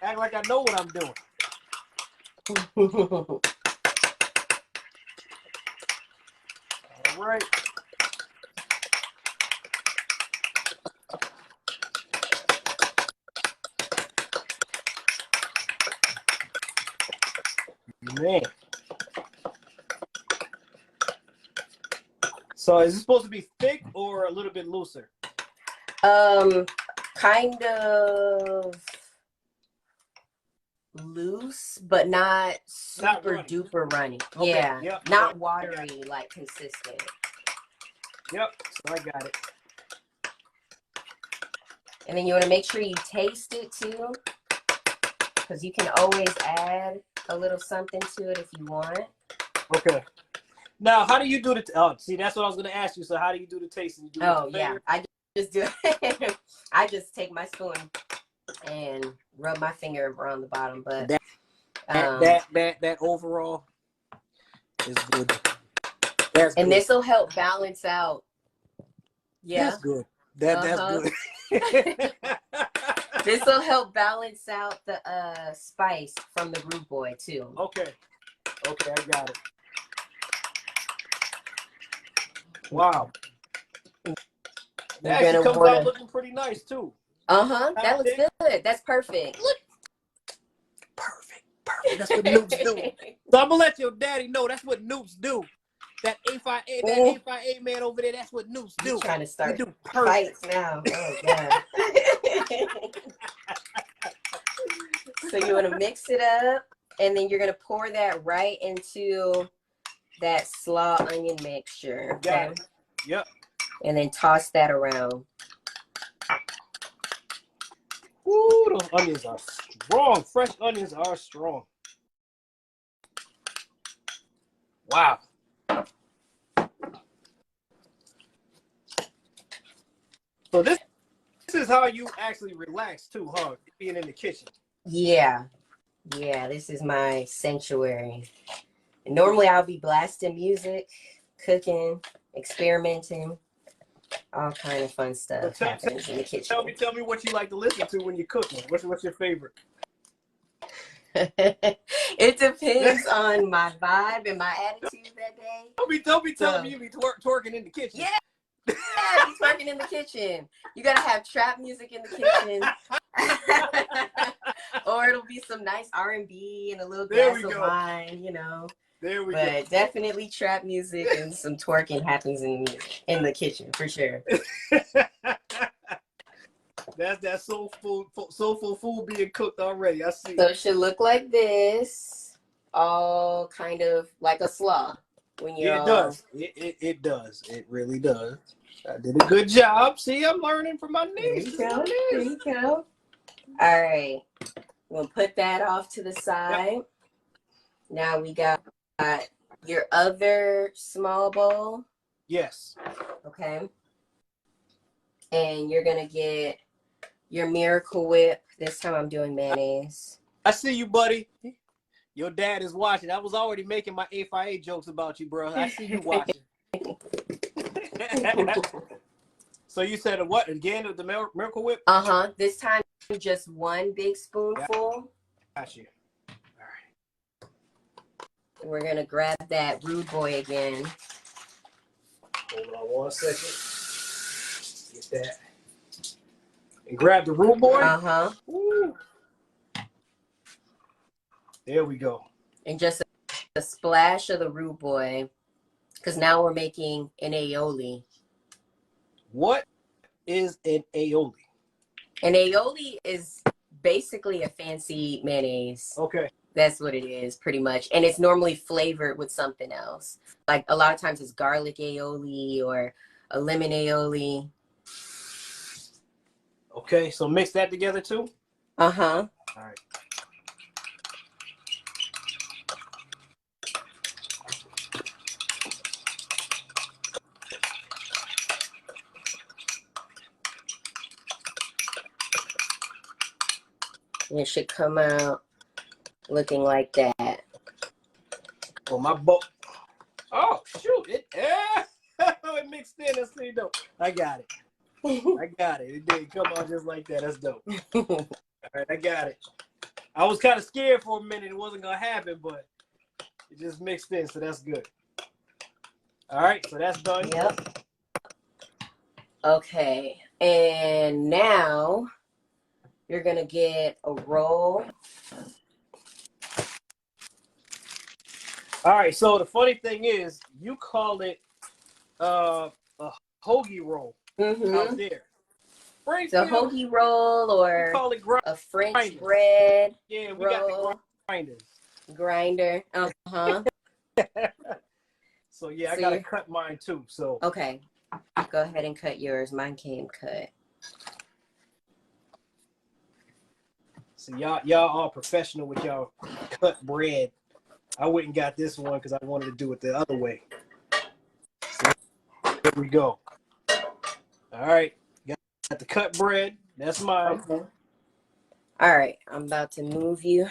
Act like I know what I'm doing. All right. Man. So is it supposed to be thick or a little bit looser? Kind of loose, but not super duper runny. Okay. Yeah. Yep. Not watery, like consistent. Yep. So I got it. And then you want to make sure you taste it too, because you can always add a little something to it if you want. Okay. Now, how do you do the? See, that's what I was going to ask you. So, how do you do the tasting? You do I just do it. I just take my spoon and rub my finger around the bottom. But that overall is good. That's and good. this will help balance out. Yeah, that's good. That's good. This will help balance out the spice from the Rude Boy too. Okay, I got it. Wow. That actually comes out looking pretty nice too. That looks good. That's perfect. Perfect. That's what noobs do. So I'm gonna let your daddy know that's what noobs do. That 858 man over there, that's what noobs do. You're trying to start do fights now. Oh god. So you want to mix it up, and then you're gonna pour that right into that slaw onion mixture. Okay? Got it. Yep. And then toss that around. Ooh, those onions are strong. Fresh onions are strong. Wow. So this is how you actually relax too, huh? Being in the kitchen. Yeah, this is my sanctuary. And normally I'll be blasting music, cooking, experimenting. All kind of fun stuff So happens in the kitchen. tell me what you like to listen to when you're cooking. What's your favorite? It depends on my vibe and my attitude that day. Don't be telling me you be twerking in the kitchen. Yeah, be twerking in the kitchen. You gotta have trap music in the kitchen. Or it'll be some nice R&B and a little glass of wine, you know. There we go. But definitely trap music and some twerking happens in the kitchen for sure. That's that soulful food being cooked already. I see. So it should look like this, all kind of like a slaw. When you're it does. It does. It really does. I did a good job. See, I'm learning from my niece. There you go. All right. We'll put that off to the side. Yep. Now we got your other small bowl. Yes. Okay. And you're going to get your Miracle Whip. This time I'm doing mayonnaise. I see you, buddy. Your dad is watching. I was already making my FIA jokes about you, bro. I see you watching. So you said what again? The Miracle Whip? Uh-huh. This time just one big spoonful. Got you. All right. We're gonna grab that Rude Boy again. Hold on 1 second. Get that. And grab the Rude Boy. Uh-huh. Woo. There we go. And just a splash of the Rude Boy, because now we're making an aioli. What is an aioli? An aioli is basically a fancy mayonnaise. Okay. That's what it is, pretty much. And it's normally flavored with something else. Like a lot of times it's garlic aioli or a lemon aioli. Okay, so mix that together too? Uh-huh. All right. And it should come out looking like that. Oh, my bowl. Oh, shoot. It mixed in. That's pretty dope. I got it. I got it. It did come out just like that. That's dope. All right, I got it. I was kind of scared for a minute. It wasn't going to happen, but it just mixed in, so that's good. All right, so that's done. Yep. Okay, and now you're going to get a roll. All right, so the funny thing is, you call it a hoagie roll out there. It's a hoagie roll or call it a French bread. Yeah, we roll. got the grinders. Grinder. Uh-huh. So yeah, I gotta cut mine too. So okay, go ahead and cut yours. Mine came cut. So y'all all professional with y'all cut bread. I went and got this one because I wanted to do it the other way. So here we go. All right, got the cut bread. That's mine. Okay. All right, I'm about to move you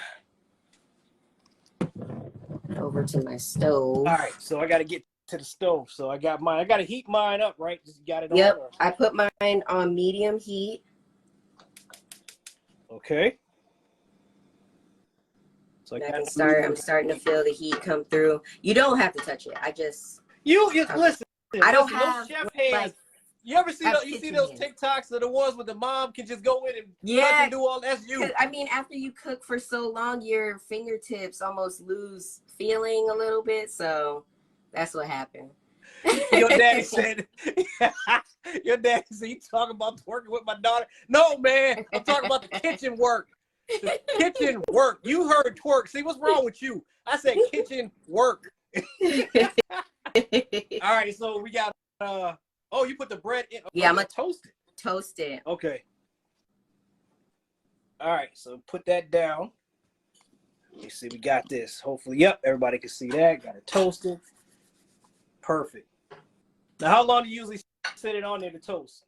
over to my stove. All right, so I got to get to the stove. So I got mine. I got to heat mine up, right? Just got it on. Yep, I put mine on medium heat. Okay. So I'm starting to feel the heat come through. You don't have to touch it. Listen. I don't have chef hands. Like, you ever see those? You see those TikToks of the ones with the mom can just go in and cook and do all that's you. I mean, after you cook for so long, your fingertips almost lose feeling a little bit. So that's what happened. Your daddy said, you talking about working with my daughter? No, man, I'm talking about the kitchen work. The kitchen work. You heard twerk. See, what's wrong with you? I said kitchen work. All right, so we got you put the bread in. Yeah, I'm gonna toast it. Toast it. Okay. All right, so put that down. Let me see, we got this. Hopefully, yep, everybody can see that. Got it toasted. Perfect. Now, how long do you usually set it on there to toast?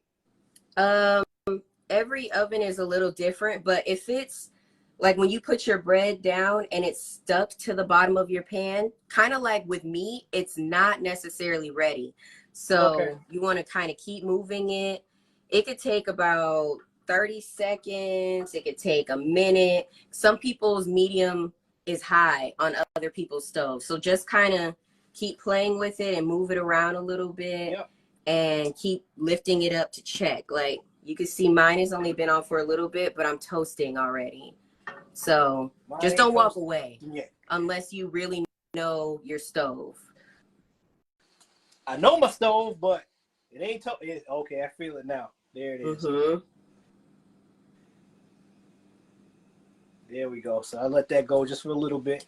Every oven is a little different, but if it's like when you put your bread down and it's stuck to the bottom of your pan, kind of like with meat, it's not necessarily ready. So you want to kind of keep moving it. It could take about 30 seconds. It could take a minute. Some people's medium is high on other people's stoves. So just kind of keep playing with it and move it around a little bit and keep lifting it up to check. Like you can see mine has only been on for a little bit, but I'm toasting already. So just don't walk away unless you really know your stove. I know my stove, but it ain't okay. I feel it now. There it is. There we go. So I let that go just for a little bit.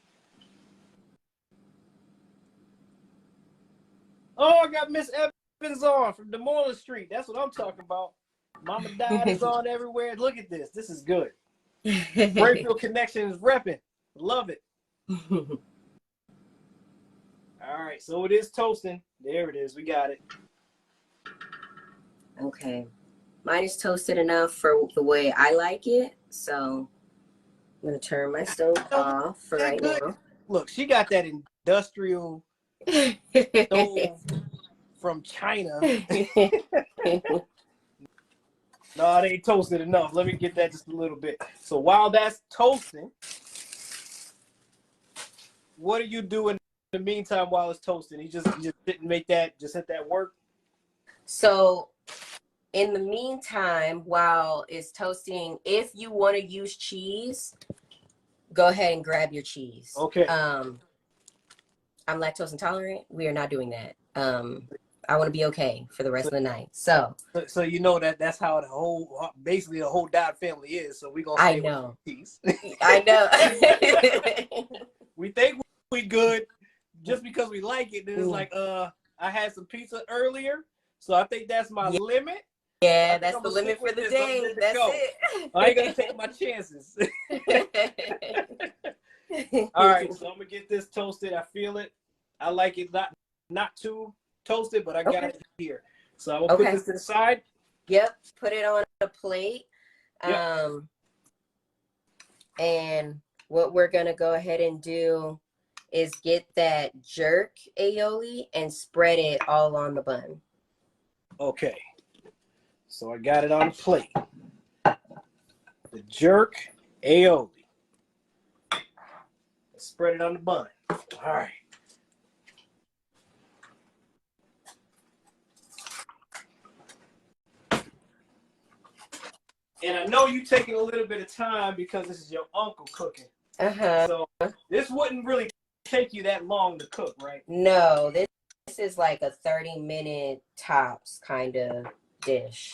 Oh, I got Miss Evans on from Des Moines Street. That's what I'm talking about. Mama Dad is on everywhere. Look at this. This is good. Brainfield Connection is repping. Love it. All right. So it is toasting. There it is. We got it. Okay. Mine is toasted enough for the way I like it. So I'm going to turn my stove off for right now. Look, she got that industrial stove from China. No, it ain't toasted enough. Let me get that just a little bit. So while that's toasting, what are you doing in the meantime while it's toasting? You just didn't make that, just hit that work? So in the meantime, while it's toasting, if you want to use cheese, go ahead and grab your cheese. Okay. I'm lactose intolerant. We are not doing that. I want to be okay for the rest of the night. So you know that's how the whole Dodd family is. So we're gonna stay with cheese. I know. We think we good just because we like it. Then it's like I had some pizza earlier, so I think that's my limit. Yeah, that's the limit for the day. That's it. I ain't gonna take my chances. All right, so I'm gonna get this toasted. I feel it. I like it not too toasted, but I got it here. So I'm gonna put this to the side. Yep, put it on a plate. And what we're gonna go ahead and do is get that jerk aioli and spread it all on the bun. Okay. So I got it on the plate. The jerk aioli. Spread it on the bun. All right. And I know you're taking a little bit of time because this is your uncle cooking. So this wouldn't really take you that long to cook, right? No, this is like a 30-minute tops kind of dish.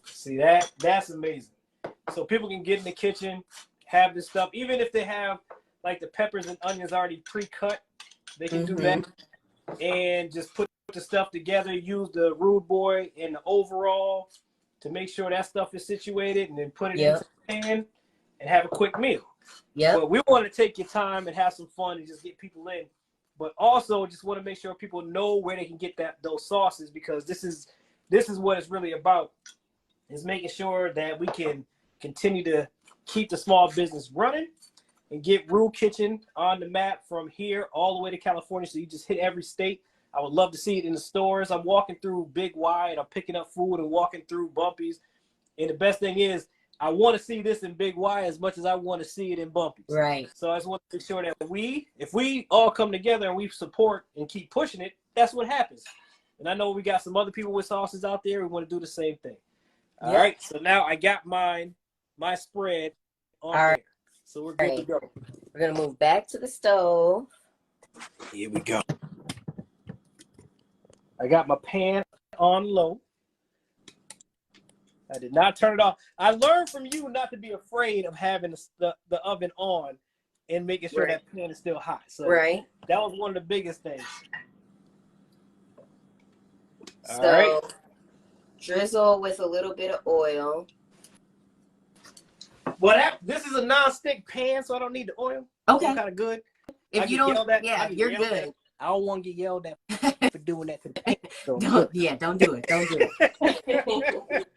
See, that's amazing. So people can get in the kitchen, have this stuff, even if they have like the peppers and onions already pre-cut, they can do that and just put the stuff together, use the Rude Boy and the overall to make sure that stuff is situated, and then put it into the pan and have a quick meal. But we want to take your time and have some fun and just get people in. But also just want to make sure people know where they can get those sauces, because this is what it's really about, is making sure that we can continue to keep the small business running and get Rude Kitchen on the map from here all the way to California. So you just hit every state. I would love to see it in the stores. I'm walking through Big Y and I'm picking up food and walking through Bumpy's. And the best thing is, I want to see this in Big Y as much as I want to see it in Bumpy's. Right. So I just want to make sure that if we all come together and we support and keep pushing it, that's what happens. And I know we got some other people with sauces out there who want to do the same thing. All right. So now I got my spread on there. So we're good to go. We're going to move back to the stove. Here we go. I got my pan on low. I did not turn it off. I learned from you not to be afraid of having the oven on and making sure that pan is still hot. So that was one of the biggest things. So drizzle with a little bit of oil. Well, this is a non-stick pan, so I don't need the oil. Okay. I'm kind of good. If you don't, you're good. I don't want to get yelled at for doing that to the pan. So don't do it. Don't do it.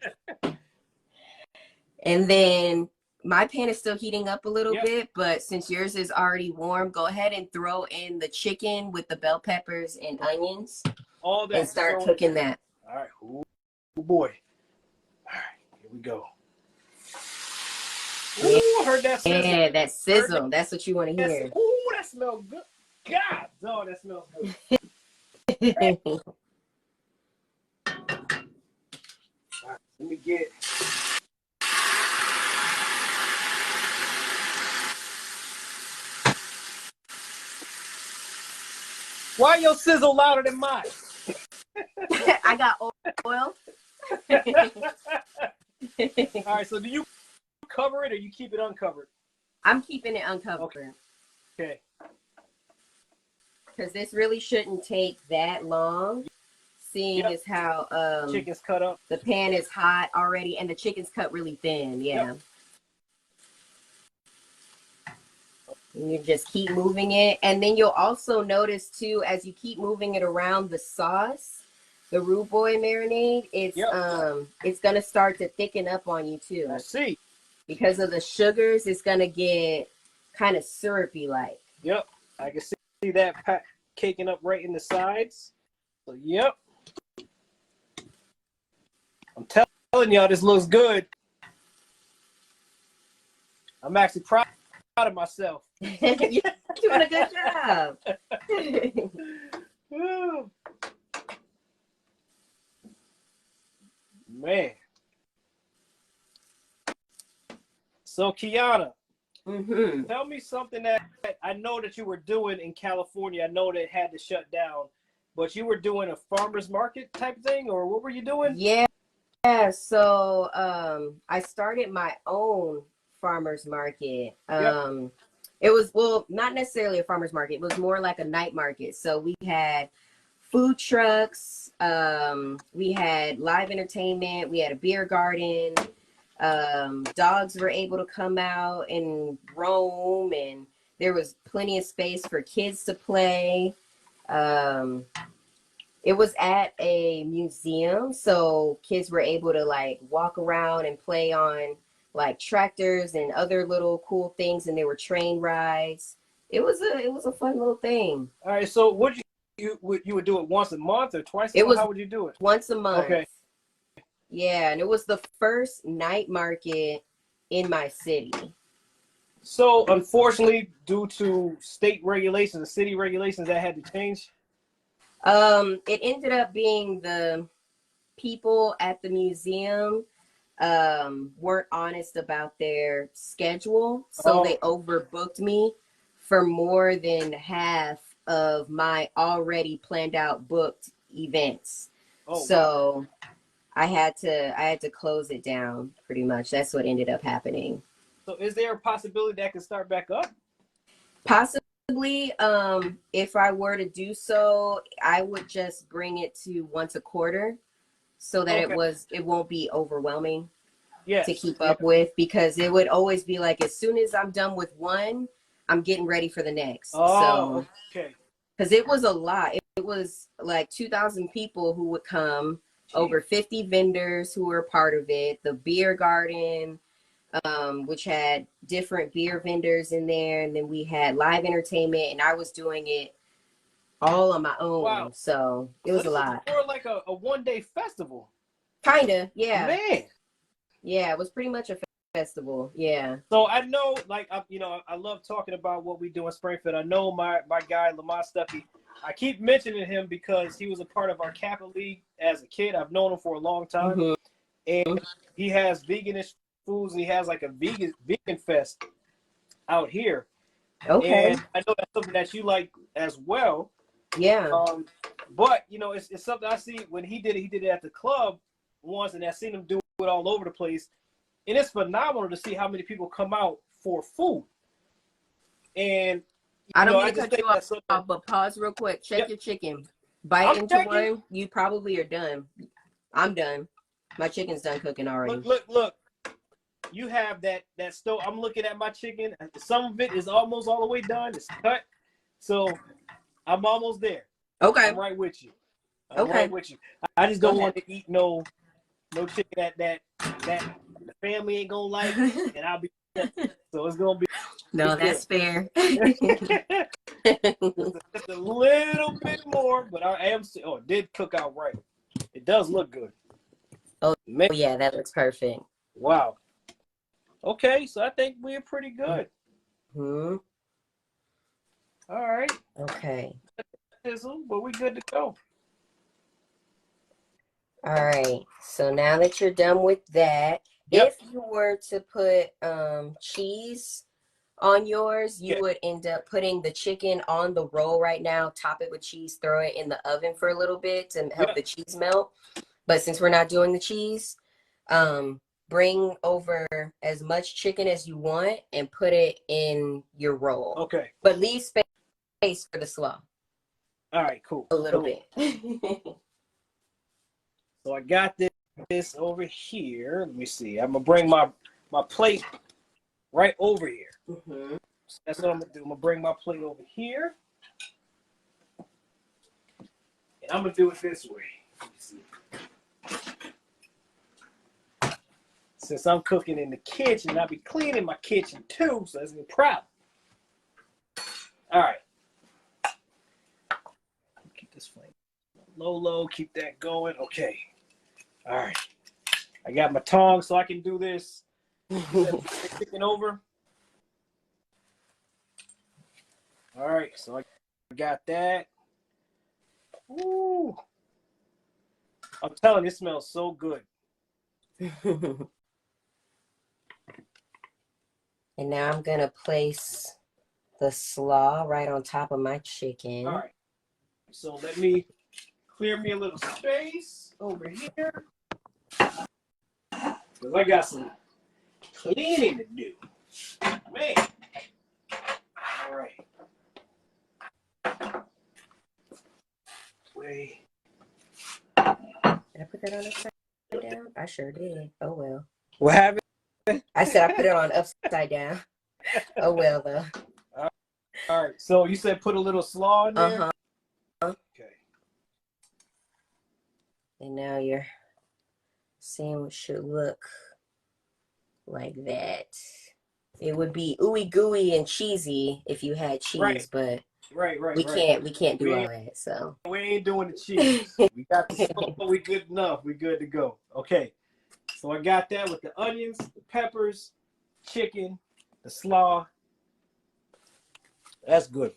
And then my pan is still heating up a little bit, but since yours is already warm, go ahead and throw in the chicken with the bell peppers and onions. All that. And start cooking that. All right. Oh boy. All right. Here we go. Ooh, heard that sizzle. Yeah, that sizzle. That's what you want to hear. Ooh, that smells good. God, dog, that smells good. Right. All right, let me get. Why your sizzle louder than mine? I got oil. All right, so do you cover it or you keep it uncovered? I'm keeping it uncovered. Okay. Because this really shouldn't take that long, seeing as how chicken's cut up. The pan is hot already and the chicken's cut really thin. Yeah. Yep. And you just keep moving it. And then you'll also notice too, as you keep moving it around the sauce, the rude boy marinade, it's gonna start to thicken up on you too. I see. Because of the sugars, it's gonna get kind of syrupy like. Yep. I can see that caking up right in the sides. So yep. I'm telling y'all this looks good. I'm actually proud of myself. You're doing a good job. Man. So Ke'Anna, tell me something that I know that you were doing in California. I know that it had to shut down, but you were doing a farmer's market type thing, or what were you doing? Yeah. So I started my own farmer's market. It was, well, not necessarily a farmer's market. It was more like a night market. So we had food trucks, we had live entertainment, we had a beer garden, dogs were able to come out and roam, and there was plenty of space for kids to play. It was at a museum, so kids were able to like walk around and play on like tractors and other little cool things, and there were train rides. It was a fun little thing. All right, so you would do it once a month or twice a month? How would you do it? Once a month. Okay. Yeah, and it was the first night market in my city. So unfortunately, due to state regulations and city regulations, that had to change. It ended up being the people at the museum weren't honest about their schedule, so they overbooked me for more than half of my already planned out booked events. So I had to close it down pretty much. That's what ended up happening. So is there a possibility that could start back up? Possibly. If I were to do so, I would just bring it to once a quarter so that it won't be overwhelming to keep up with, because it would always be like, as soon as I'm done with one, I'm getting ready for the next. Because it was a lot. It was like 2,000 people who would come, over 50 vendors who were a part of it, the beer garden, which had different beer vendors in there, and then we had live entertainment, and I was doing it all on my own. Wow. So it was a lot. More like a one-day festival. Kinda, yeah. Man. Yeah, it was pretty much a festival. Yeah. So I know, like, I love talking about what we do in Springfield. I know my guy Lamont Stuckey. I keep mentioning him because he was a part of our Kappa League as a kid. I've known him for a long time, and he has veganish foods. He has like a vegan fest out here. Okay. And I know that's something that you like as well. Yeah. But it's something I see when he did it at the club once, and I've seen him do it all over the place. And it's phenomenal to see how many people come out for food. And I don't mean to cut you off, but pause real quick. Check your chicken. Bite into one. You probably are done. I'm done. My chicken's done cooking already. Look. You have that stove. I'm looking at my chicken. Some of it is almost all the way done. It's cut. So I'm almost there. Okay. I'm right with you. Right with you. I just don't want to eat no chicken that the family ain't gonna like, and I'll be so it's gonna be. No, that's fair. Just a little bit more, but I am still. Oh, it did cook out right. It does look good. Oh, Man. yeah, that looks perfect. Wow. Okay, so I think we're pretty good. Mm-hmm. All right. Okay. But we good to go. All right. So now that you're done with that, Yep. if you were to put cheese on yours, you would end up putting the chicken on the roll right now, top it with cheese, throw it in the oven for a little bit to help the cheese melt. But since we're not doing the cheese, bring over as much chicken as you want and put it in your roll. Okay. But leave space for the slaw. All right, cool. A little bit. So I got this over here. Let me see. I'm gonna bring my plate right over here. Mm-hmm. So that's what I'm gonna do. I'm gonna bring my plate over here, and I'm gonna do it this way. Let me see. Since I'm cooking in the kitchen, I'll be cleaning my kitchen too, so that's no problem. All right. Keep this flame low, keep that going. Okay. All right. I got my tongs so I can do this. Chicken over. All right, so I got that. Ooh. I'm telling you, it smells so good. And now I'm going to place the slaw right on top of my chicken. All right. So let me clear me a little space over here. Because I got some cleaning to do. Man. All right. Wait. Did I put that on upside down? I sure did. Oh, well. What happened? I said I put it on upside down. Oh, well, though. All right. So you said put a little slaw in there? Uh-huh. Okay. And now your sandwich should look like that. It would be ooey gooey and cheesy if you had cheese, but we can't do all that. So we ain't doing the cheese. We got the slaw. We good enough. We good to go. Okay. So I got that with the onions, the peppers, chicken, the slaw. That's good.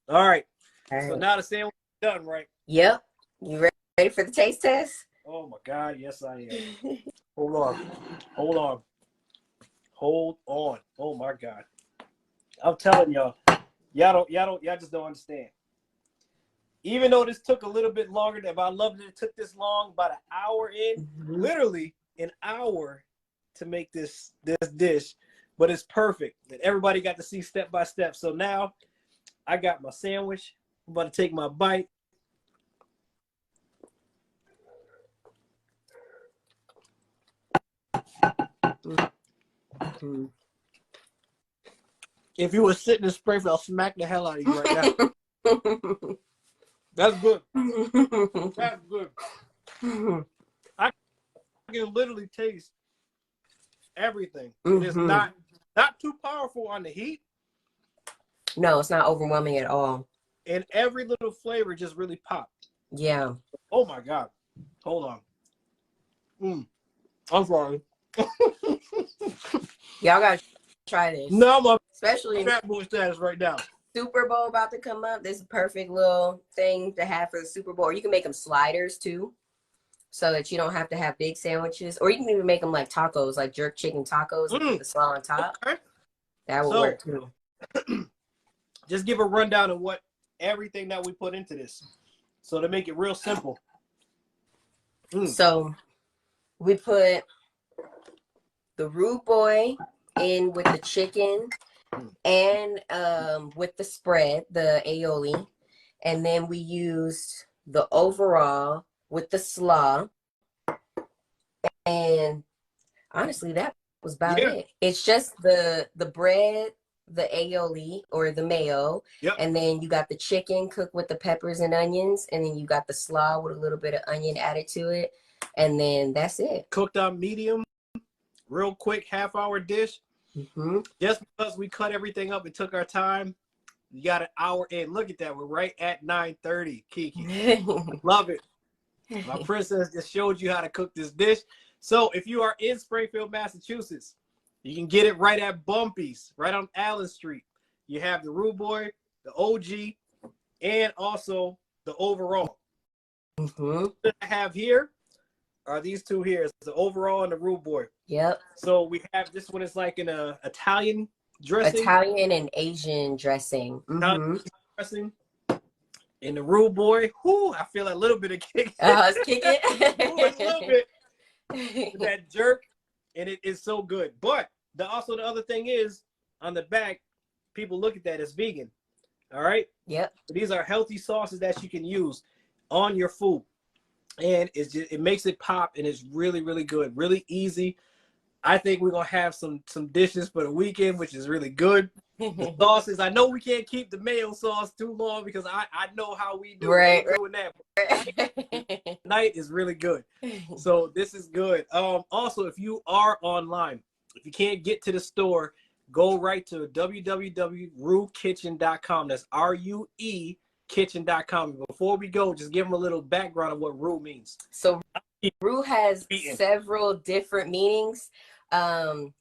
All right. So now the sandwich is done, right? Yep. You ready for the taste test? Oh my God, yes I am. Hold on. Oh my God. I'm telling y'all just don't understand. Even though this took a little bit longer, if I loved it took this long, about an hour in, literally an hour to make this dish, but it's perfect. And everybody got to see step by step. So now I got my sandwich. I'm about to take my bite. Mm-hmm. If you were sitting in Springfield, I'll smack the hell out of you right now. That's good. That's good. I can literally taste everything. Mm-hmm. It's not too powerful on the heat. No, it's not overwhelming at all. And every little flavor just really popped. Yeah. Oh my God. Hold on. I'm sorry. Y'all gotta try this. No, I'm especially fat boy status right now. Super Bowl about to come up. This is a perfect little thing to have for the Super Bowl. Or you can make them sliders too, so that you don't have to have big sandwiches. Or you can even make them like tacos, like jerk chicken tacos, and put the slaw on top. Okay. That would work too. Just give a rundown of what everything that we put into this, so to make it real simple. So we put the rude boy in with the chicken and with the spread, the aioli, and then we used the overall with the slaw, and honestly that was about it. It's just the bread, the aioli or the mayo, and then you got the chicken cooked with the peppers and onions, and then you got the slaw with a little bit of onion added to it, and then that's it. Cooked on medium, real quick, half-hour dish. Just because we cut everything up and took our time, You got an hour in. Look at that. We're right at 9:30, Kiki. Love it. My princess just showed you how to cook this dish. So if you are in Springfield, Massachusetts, you can get it right at Bumpy's, right on Allen Street. You have the Rude Boy, the OG, and also the overall. What I have here are these two here. It's the overall and the Rude Boy. Yep. So we have this one is like an Italian dressing. Italian and Asian dressing. Italian dressing. And the Rude Boy, whoo, I feel a little bit of kick. It's kicking. A little bit. That jerk, and it is so good. But the other thing is, on the back, people look at that as vegan. All right? Yep. So these are healthy sauces that you can use on your food. And it makes it pop, and it's really, really good. Really easy. I think we're going to have some dishes for the weekend, which is really good. The sauces, I know we can't keep the mayo sauce too long because I know how we do right. doing that. Night is really good. So this is good. Also, if you are online, if you can't get to the store, go right to www.ruekitchen.com. That's RUE kitchen.com. Before we go, just give them a little background of what Rue means. So Rue has several different meanings.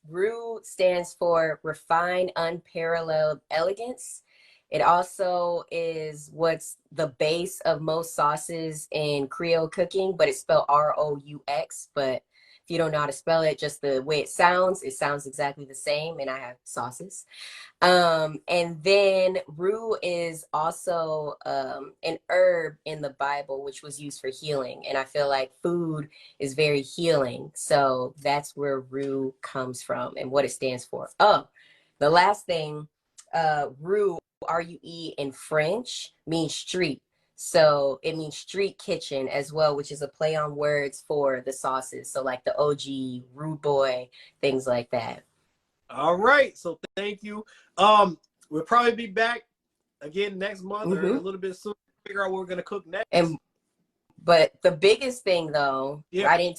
Rue stands for refined, unparalleled elegance. It also is what's the base of most sauces in Creole cooking, but it's spelled ROUX. But if you don't know how to spell it, just the way it sounds exactly the same. And I have sauces. And then rue is also an herb in the Bible, which was used for healing. And I feel like food is very healing. So that's where rue comes from and what it stands for. Oh, the last thing, rue, R-U-E in French means street. So it means street kitchen as well, which is a play on words for the sauces. So like the OG, Rude Boy, things like that. All right. So thank you. We'll probably be back again next month or a little bit soon to figure out what we're going to cook next. But the biggest thing though, I didn't even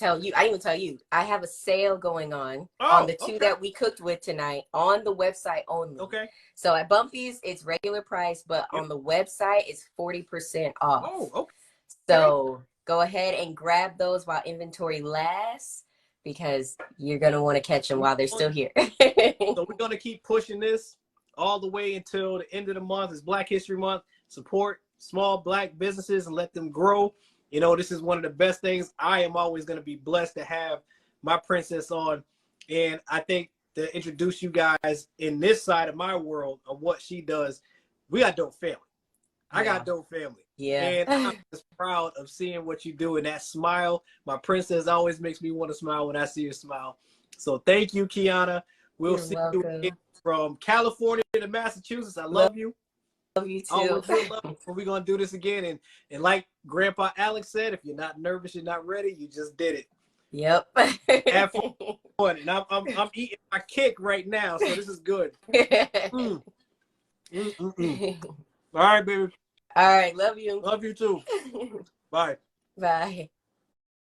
tell you, I have a sale going on the two that we cooked with tonight on the website only. Okay. So at Bumpy's, it's regular price, but on the website, it's 40% off. Oh, okay. So go ahead and grab those while inventory lasts, because you're going to want to catch them while they're still here. So we're going to keep pushing this all the way until the end of the month. It's Black History Month. Support small Black businesses and let them grow. You know, this is one of the best things. I am always going to be blessed to have my princess on. And I think to introduce you guys in this side of my world of what she does, we got dope family. I got dope family. Yeah. And I'm just proud of seeing what you do, and that smile. My princess always makes me want to smile when I see her smile. So thank you, Ke'Anna. We'll see you again from California to Massachusetts. I love you. Love you too. Always love you. We're going to do this again. And like Grandpa Alex said, if you're not nervous, you're not ready, you just did it. Yep. Have fun. And I'm eating my kick right now, so this is good. All right, baby. All right. Love you. Love you too. Bye. Bye.